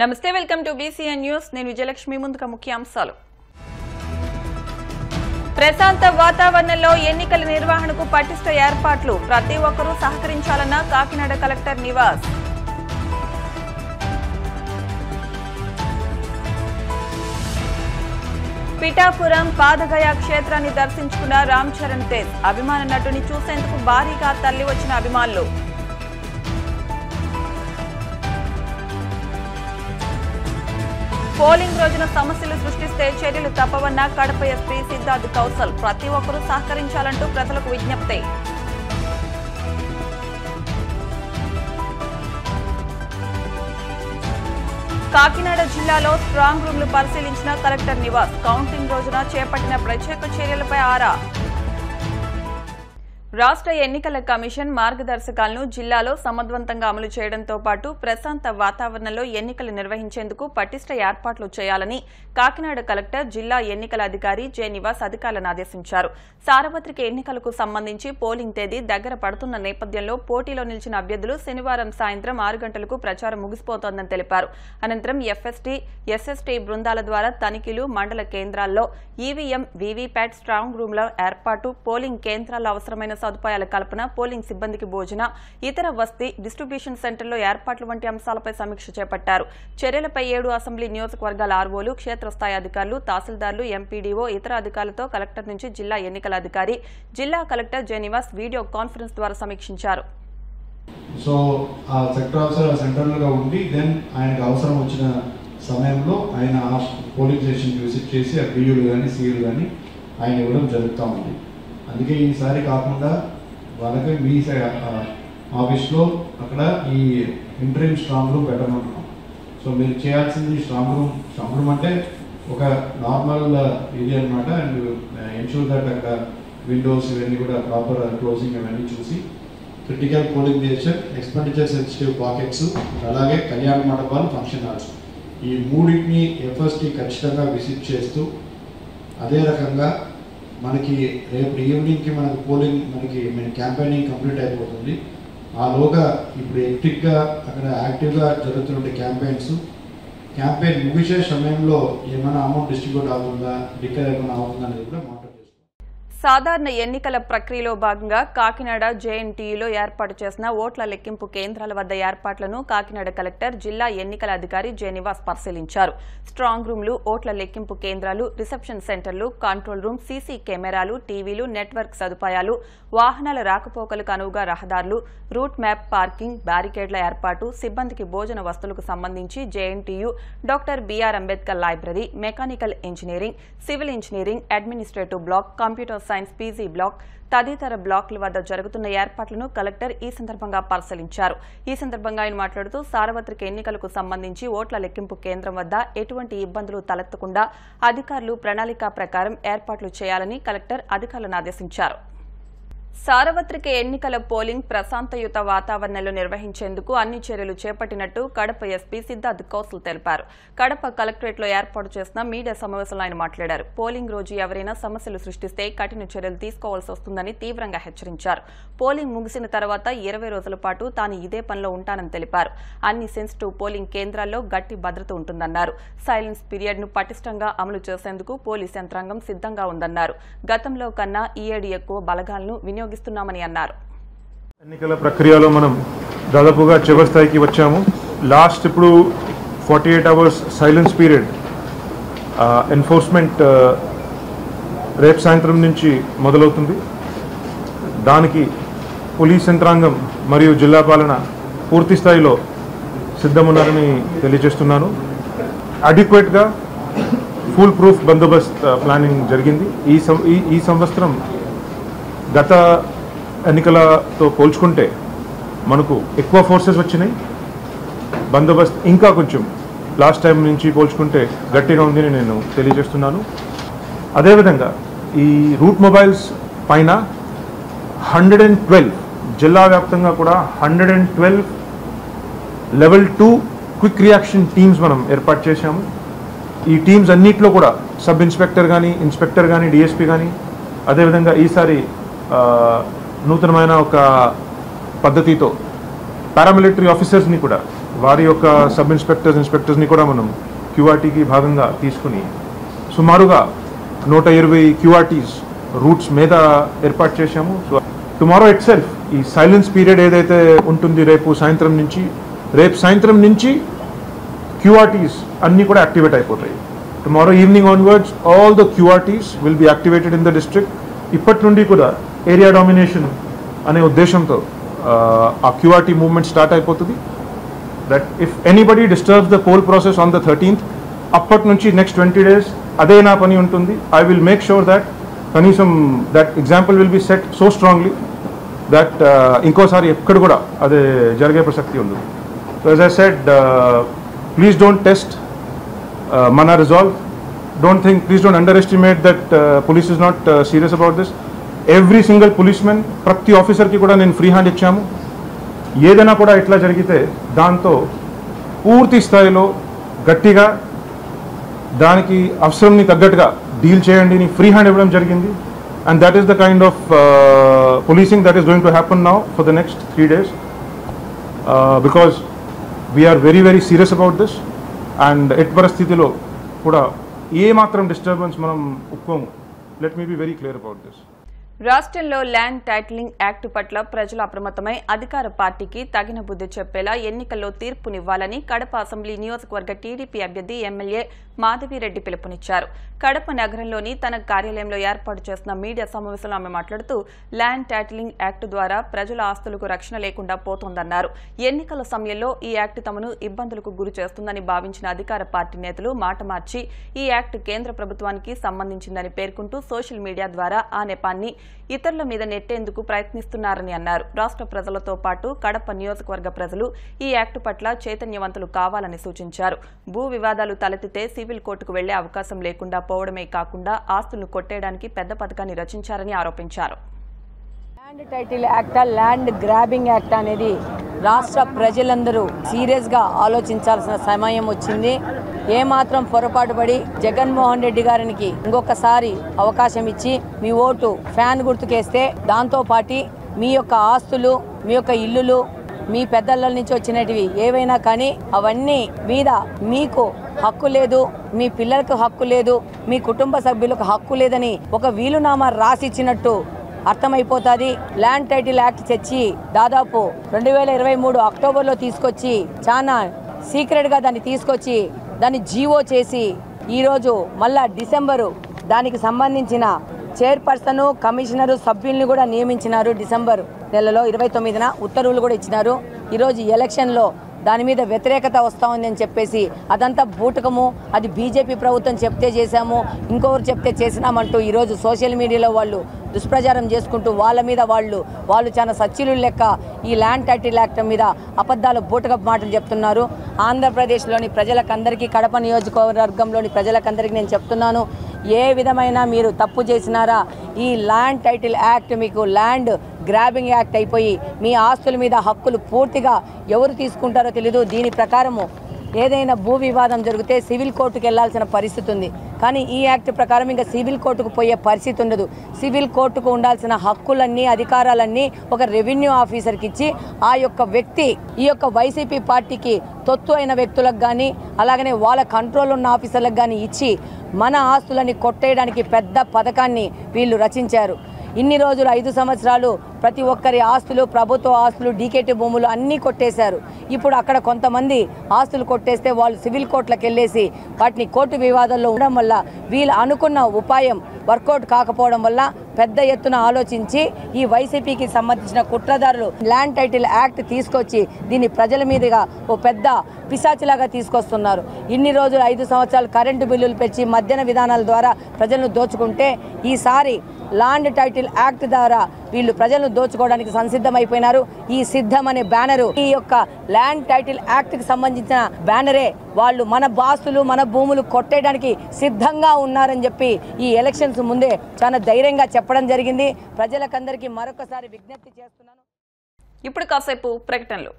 నమస్తే welcome to BCN news నేను విజయలక్ష్మి ముందుగా ముఖ్యాంశాలు ప్రశాంత వాతావరణంలో ఎన్నికల నిర్వహణకు పటిష్ట ఏర్పాట్లు ప్రతి ఒక్కరూ సహకరించాలన్న కాకినాడ కలెక్టర్ నివాస్ పిఠాపురం పాదగయ క్షేత్రాన్ని దర్శించుకున్న రామ్ చరణ్ తేజ్ అభిమాన నటుని చూసేందుకు భారీగా తరలి వచ్చిన అభిమానులు పోలింగ్ రోజున సమస్యలు సృష్టిస్తే చర్యలు తప్పవన్న కడప ఎస్పీ సిద్ధార్థ్ కౌశల్ ప్రతి ఒక్కరూ సహకరించాలంటూ ప్రజలకు విజ్ఞప్తి కాకినాడ జిల్లాలో స్ట్రాంగ్ రూమ్లు పరిశీలించిన కలెక్టర్ నివాస్ కౌంటింగ్ రోజున చేపట్టిన ప్రత్యేక చర్యలపై ఆరా రాష్ట్ర ఎన్నికల కమిషన్ మార్గదర్శకాలను జిల్లాలో సమర్థవంతంగా అమలు చేయడంతో పాటు ప్రశాంత వాతావరణంలో ఎన్నికలు నిర్వహించేందుకు పటిష్ట ఏర్పాట్లు చేయాలని కాకినాడ కలెక్టర్ జిల్లా ఎన్నికల అధికారి జె నివాస్ అధికారులను ఆదేశించారు. సార్వత్రిక ఎన్నికలకు సంబంధించి పోలింగ్ తేదీ దగ్గర పడుతున్న నేపథ్యంలో పోటీలో నిలిచిన అభ్యర్థులు శనివారం సాయంత్రం 6 గంటలకు ప్రచారం ముగిసిపోతోందని తెలిపారు. అనంతరం ఎఫ్ఎస్టీ, ఎస్ఎస్టీ బృందాల ద్వారా తనిఖీలు, మండల కేంద్రాల్లో ఈవీఎం, వీవీప్యాట్ స్ట్రాంగ్ రూమ్ల ఏర్పాటు, పోలింగ్ కేంద్రాల్లో అవసరమైన సదుపాయాల కల్పన, పోలింగ్ సిబ్బందికి భోజన, ఇతర వసతి, డిస్ట్రిబ్యూషన్ సెంటర్లో ఏర్పాట్లు వంటి అంశాలపై సమీక్ష చేపట్టారు. చర్యలపై 7 అసెంబ్లీ నియోజకవర్గాల ఆర్వోలు, క్షేత్రస్థాయి అధికారులు, తహసీల్దార్లు, ఎంపీడీఓ, ఇతర అధికారులతో కలెక్టర్ నుంచి జిల్లా ఎన్నికల అధికారి, జిల్లా collector J Nivas video conference ద్వారా సమీక్షించారు. సో ఆ సెక్టర్ ఆఫీసర్ సెంట్రల్గా ఉండి దెన్ ఆయనకు అవసరం వచ్చిన సమయంలో ఆయన ఆ పోలింగ్ స్టేషన్కి విజిట్ చేసి ఆ బియ్యులు కానీ సీలు కానీ ఆయన ఇవ్వడం జరుగుతూ ఉంది. అందుకే ఈసారి కాకుండా వాళ్ళకి మీ ఆఫీస్లో అక్కడ ఈ ఇంటరీమ్ స్ట్రాంగ్ రూమ్ పెట్టమంటున్నాం. సో మీరు చేయాల్సింది స్ట్రాంగ్ రూమ్ అంటే ఒక నార్మల్ ఏరియా అనమాట. అండ్ ఎన్షూర్ దట్ అక్కడ విండోస్ ఇవన్నీ కూడా ప్రాపర్ క్లోజింగ్ ఇవన్నీ చూసి critical polling station, expenditure sensitive pockets, అలాగే కళ్యాణ మండపాలు, ఫంక్షన్ హాల్స్ ఈ మూడింటిని ఎఫ్ఎస్టీ ఖచ్చితంగా విజిట్ చేస్తూ అదే రకంగా మనకి రేపు ఈవినింగ్కి మనకు పోలింగ్ క్యాంపెయినింగ్ కంప్లీట్ అయిపోతుంది. ఆలోగా ఇప్పుడు ఎలక్ట్రిక్గా అక్కడ యాక్టివ్గా జరుగుతున్న క్యాంపెయిన్ ముగిసే సమయంలో ఏమైనా అమౌంట్ డిస్ట్రిబ్యూట్ అవుతుందా, లిక్కర్ ఏమైనా అవుతుందా అనేది కూడా మాట్లాడుతుంది. సాధారణ ఎన్నికల ప్రక్రియలో భాగంగా కాకినాడ జేఎన్టీయూలో ఏర్పాటు చేసిన ఓట్ల లెక్కింపు కేంద్రాల వద్ద ఏర్పాట్లను కాకినాడ కలెక్టర్, జిల్లా ఎన్నికల అధికారి జె నివాస్ పరిశీలించారు. స్ట్రాంగ్ రూమ్లు, ఓట్ల లెక్కింపు కేంద్రాలు, రిసెప్షన్ సెంటర్లు, కంట్రోల్ రూమ్, సీసీ కెమెరాలు, టీవీలు, నెట్వర్క్ సదుపాయాలు, వాహనాల రాకపోకలకు అనువుగా రహదారులు, రూట్ మ్యాప్, పార్కింగ్, బ్యారికేడ్ల ఏర్పాటు, సిబ్బందికి భోజన వస్తువులకు సంబంధించి JNTU, doctor BR Ambedkar library, mechanical engineering, civil engineering, administrative block, computer science PG block తదితర బ్లాకుల వద్ద జరుగుతున్న ఏర్పాట్లను కలెక్టర్ ఈ సందర్భంగా పరిశీలించారు. ఈ సందర్భంగా ఆయన మాట్లాడుతూ సార్వత్రిక ఎన్నికలకు సంబంధించి ఓట్ల లెక్కింపు కేంద్రం వద్ద ఎటువంటి ఇబ్బందులు తలెత్తకుండా అధికారులు ప్రణాళిక ప్రకారం ఏర్పాట్లు చేయాలని కలెక్టర్ అధికారులను ఆదేశించారు. సార్వత్రిక ఎన్నికల పోలింగ్ ప్రశాంతయుత వాతావరణంలో నిర్వహించేందుకు అన్ని చర్యలు చేపట్టినట్టు కడప ఎస్పీ సిద్ధార్థ్ కౌశల్ తెలిపారు. కడప కలెక్టరేట్లో ఏర్పాటు చేసిన మీడియా సమావేశంలో ఆయన మాట్లాడారు. పోలింగ్ రోజు ఎవరైనా సమస్యలు సృష్టిస్తే కఠిన చర్యలు తీసుకోవాల్సి వస్తుందని తీవ్రంగా హెచ్చరించారు. పోలింగ్ ముగిసిన తర్వాత 20 రోజుల పాటు తాను ఇదే పనిలో ఉంటానని తెలిపారు. అన్ని సెన్సిటివ్ పోలింగ్ కేంద్రాల్లో గట్టి భద్రత ఉంటుందన్నారు. సైలెన్స్ పీరియడ్ ను పటిష్టంగా అమలు చేసేందుకు పోలీస్ యంత్రాంగం సిద్ధంగా ఉందన్నారు. గతంలో కన్నా ఈ ఏడు ఎక్కువ బలగాలను వినియోగిస్తున్నామని అన్నారు. ఎన్నికల ప్రక్రియలో మనం దాదాపుగా చివరి స్థాయికి వచ్చాము. లాస్ట్ ఇప్పుడు 48 అవర్స్ సైలెన్స్ పీరియడ్ ఎన్ఫోర్స్మెంట్ రేపు సాయంత్రం నుంచి మొదలవుతుంది. దానికి పోలీస్ యంత్రాంగం మరియు జిల్లా పాలన పూర్తి స్థాయిలో సిద్ధమున్నారని తెలియజేస్తున్నాను. అడిక్వేట్గా ఫుల్ ప్రూఫ్ బందోబస్త్ ప్లానింగ్ జరిగింది. ఈ సంవత్సరం గత ఎన్నికలతో పోల్చుకుంటే మనకు ఎక్కువ ఫోర్సెస్ వచ్చినాయి. బందోబస్త్ ఇంకా కొంచెం లాస్ట్ టైం నుంచి పోల్చుకుంటే గట్టిగా ఉందని నేను తెలియజేస్తున్నాను. అదేవిధంగా ఈ రూట్ మొబైల్స్ పైన 112 జిల్లా వ్యాప్తంగా కూడా 112 లెవెల్ 2 క్విక్ రియాక్షన్ టీమ్స్ మనం ఏర్పాటు చేశాము. ఈ టీమ్స్ అన్నింటిలో కూడా సబ్ ఇన్స్పెక్టర్ కానీ, ఇన్స్పెక్టర్ కానీ, డిఎస్పీ కానీ, అదేవిధంగా ఈసారి నూతనమైన ఒక పద్ధతితో పారామిలిటరీ ఆఫీసర్స్ని కూడా వారి యొక్క సబ్ ఇన్స్పెక్టర్స్ని కూడా మనం క్యూఆర్టీకి భాగంగా తీసుకుని సుమారుగా 120 క్యూఆర్టీస్ రూట్స్ మీద ఏర్పాటు చేశాము. సో టుమారో ఇట్ సెల్ఫ్ ఈ సైలెన్స్ పీరియడ్ ఏదైతే ఉంటుంది రేపు సాయంత్రం నుంచి క్యూఆర్టీస్ అన్నీ కూడా యాక్టివేట్ అయిపోతాయి. Tomorrow evening onwards all the QRTs will be activated in the district. ఇప్పటి నుండి కూడా ఏరియా డామినేషన్ అనే ఉద్దేశంతో ఆ క్యూఆర్టీ మూవ్మెంట్ స్టార్ట్ అయిపోతుంది. That if anybody disturbs the pole process on the 13th, అప్పటి నుంచి నెక్స్ట్ 20 days అదే నా పని ఉంటుంది. I will make sure that కనీసం that example will be set so strongly that ఇంకోసారి ఎక్కడ కూడా అదే జరిగే ప్రసక్తి ఉంది. So as I said, please don't test మన resolve. Please don't underestimate that police is not serious about this. Every single policemen, ప్రతి ఆఫీసర్కి కూడా నేను ఫ్రీ హ్యాండ్ ఇచ్చాము. ఏదైనా కూడా ఇట్లా జరిగితే దాంతో పూర్తి స్థాయిలో గట్టిగా దానికి అవసరంని తగ్గట్టుగా డీల్ చేయండి అని ఫ్రీ హ్యాండ్ ఇవ్వడం జరిగింది. And that is the kind of policing that is going to happen now for the next 3 days because we're very serious about this. And at పరిస్థితిలో కూడా ఏ మాత్రం డిస్టర్బెన్స్ మనం ఒప్పుకోము. Let me be very clear about this. రాష్ట్రంలో land titling act పట్ల ప్రజలు అప్రమత్తమై అధికార పార్టీకి తగిన బుద్ధి చెప్పేలా ఎన్నికల్లో తీర్పునివ్వాలని కడప అసెంబ్లీ నియోజకవర్గ టీడీపీ అభ్యర్థి ఎమ్మెల్యే మాధవిరెడ్డి పిలుపునిచ్చారు. కడప నగరంలోని తన కార్యాలయంలో ఏర్పాటు చేసిన మీడియా సమావేశంలో ఆమె మాట్లాడుతూ ల్యాండ్ టైటిలింగ్ యాక్ట్ ద్వారా ప్రజల ఆస్తులకు రక్షణ లేకుండా పోతోందన్నారు. ఎన్నికల సమయంలో ఈ యాక్ట్ తమను ఇబ్బందులకు గురి చేస్తుందని భావించిన అధికార పార్టీ నేతలు మాట మార్చి ఈ యాక్ట్ కేంద్ర ప్రభుత్వానికి సంబంధించిందని పేర్కొంటూ సోషల్ మీడియా ద్వారా ఆ నెపాన్ని ఇతరుల మీద నెట్టేందుకు ప్రయత్నిస్తున్నారని అన్నారు. రాష్ట్ర ప్రజలతో పాటు కడప నియోజకవర్గ ప్రజలు ఈ యాక్టు పట్ల చైతన్యవంతులు కావాలని సూచించారు. భూ వివాదాలు తలెత్తితే సివిల్ కోర్టుకు వెళ్లే అవకాశం లేకుండా పోవడమే కాకుండా ఆస్తులను కొట్టేయడానికి పెద్ద పథకాన్ని రచించారని ఆరోపించారు. Land title act, land grabbing act అనేది రాష్ట్ర ప్రజలందరూ సీరియస్గా ఆలోచించాల్సిన సమయం వచ్చింది. ఏమాత్రం పొరపాటు పడి జగన్మోహన్ రెడ్డి గారికి ఇంకొకసారి అవకాశం ఇచ్చి మీ ఓటు ఫ్యాన్ గుర్తుకేస్తే దాంతోపాటు మీ యొక్క ఆస్తులు, మీ యొక్క ఇల్లులు, మీ పెద్దల నుంచి వచ్చినటివి ఏవైనా కానీ అవన్నీ మీద మీకు హక్కు లేదు, మీ పిల్లలకు హక్కు లేదు, మీ కుటుంబ సభ్యులకు హక్కు లేదని ఒక వీలునామా రాసిచ్చినట్టు అర్థమైపోతుంది. ల్యాండ్ టైటిల్ యాక్ట్ తెచ్చి దాదాపు 2023 అక్టోబర్లో తీసుకొచ్చి చాలా సీక్రెట్గా దాన్ని తీసుకొచ్చి దాన్ని జీవో చేసి ఈరోజు మళ్ళా డిసెంబరు దానికి సంబంధించిన చైర్పర్సన్, కమిషనరు, సభ్యుల్ని కూడా నియమించినారు. డిసెంబర్ నెలలో 29న ఉత్తర్వులు కూడా ఇచ్చినారు. ఈరోజు ఎలక్షన్లో దాని మీద వ్యతిరేకత వస్తూ ఉంది అని చెప్పేసి అదంతా బూటకము, అది బీజేపీ ప్రభుత్వం చెప్తే చేశాము, ఇంకొకరు చెప్తే చేసినామంటూ ఈరోజు సోషల్ మీడియాలో వాళ్ళు దుష్ప్రచారం చేసుకుంటూ వాళ్ళ మీద వాళ్ళు చాలా సచ్చిలు లెక్క ఈ ల్యాండ్ టైటిల్ యాక్ట్ మీద అబద్ధాలు బూటకపు మాటలు చెప్తున్నారు. ఆంధ్రప్రదేశ్లోని ప్రజలకందరికీ, కడప నియోజకవర్గంలోని ప్రజలకందరికీ నేను చెప్తున్నాను, ఏ విధమైన మీరు తప్పు చేసినారా ఈ ల్యాండ్ టైటిల్ యాక్ట్ మీకు ల్యాండ్ గ్రాబింగ్ యాక్ట్ అయిపోయి మీ ఆస్తుల మీద హక్కులు పూర్తిగా ఎవరు తీసుకుంటారో తెలీదు. దీని ప్రకారము ఏదైనా భూ వివాదం జరిగితే సివిల్ కోర్టుకు వెళ్లాల్సిన పరిస్థితి ఉంది. కానీ ఈ యాక్ట్ ప్రకారం ఇంకా సివిల్ కోర్టుకు పోయే పరిస్థితి ఉండదు. సివిల్ కోర్టుకు ఉండాల్సిన హక్కులన్నీ, అధికారాలన్నీ ఒక రెవెన్యూ ఆఫీసర్కి ఇచ్చి ఆ యొక్క వ్యక్తి ఈ యొక్క వైసీపీ పార్టీకి తొత్తు అయిన వ్యక్తులకు కానీ అలాగనే వాళ్ళ కంట్రోల్ ఉన్న ఆఫీసర్లకు కానీ ఇచ్చి మన ఆస్తులని కొట్టేయడానికి పెద్ద పథకాన్ని వీళ్ళు రచించారు. ఇన్ని రోజులు 5 సంవత్సరాలు ప్రతి ఒక్కరి ఆస్తులు, ప్రభుత్వ ఆస్తులు, డీకేటీ భూములు అన్నీ కొట్టేశారు. ఇప్పుడు అక్కడ కొంతమంది ఆస్తులు కొట్టేస్తే వాళ్ళు సివిల్ కోర్టులకు వెళ్ళేసి వాటిని కోర్టు వివాదాల్లో ఉండడం వల్ల వీళ్ళు అనుకున్న ఉపాయం వర్కౌట్ కాకపోవడం వల్ల పెద్ద ఎత్తున ఆలోచించి ఈ వైసీపీకి సంబంధించిన కుట్రదారులు ల్యాండ్ టైటిల్ యాక్ట్ తీసుకొచ్చి దీన్ని ప్రజల మీదుగా ఓ పెద్ద పిశాచిలాగా తీసుకొస్తున్నారు. ఇన్ని రోజులు 5 సంవత్సరాలు కరెంటు బిల్లులు పెంచి మధ్యాహ్న విధానాల ద్వారా ప్రజలను దోచుకుంటే ఈసారి ల్యాండ్ టైటిల్ యాక్ట్ ద్వారా వీళ్ళు ప్రజలను దోచుకోవడానికి సంసిద్ధమైపోయినారు. ఈ సిద్ధం అనే బ్యానరు, ఈ యొక్క ల్యాండ్ టైటిల్ యాక్ట్ కి సంబంధించిన బ్యానరే వాళ్ళు మన బాస్తులు, మన భూములు కొట్టేయడానికి సిద్ధంగా ఉన్నారని చెప్పి ఈ ఎలక్షన్స్ ముందే చాలా ధైర్యంగా చెప్పడం జరిగింది. ప్రజలకందరికీ మరొకసారి విజ్ఞప్తి చేస్తున్నాను. ఇప్పుడు కాసేపు ప్రకటనలు.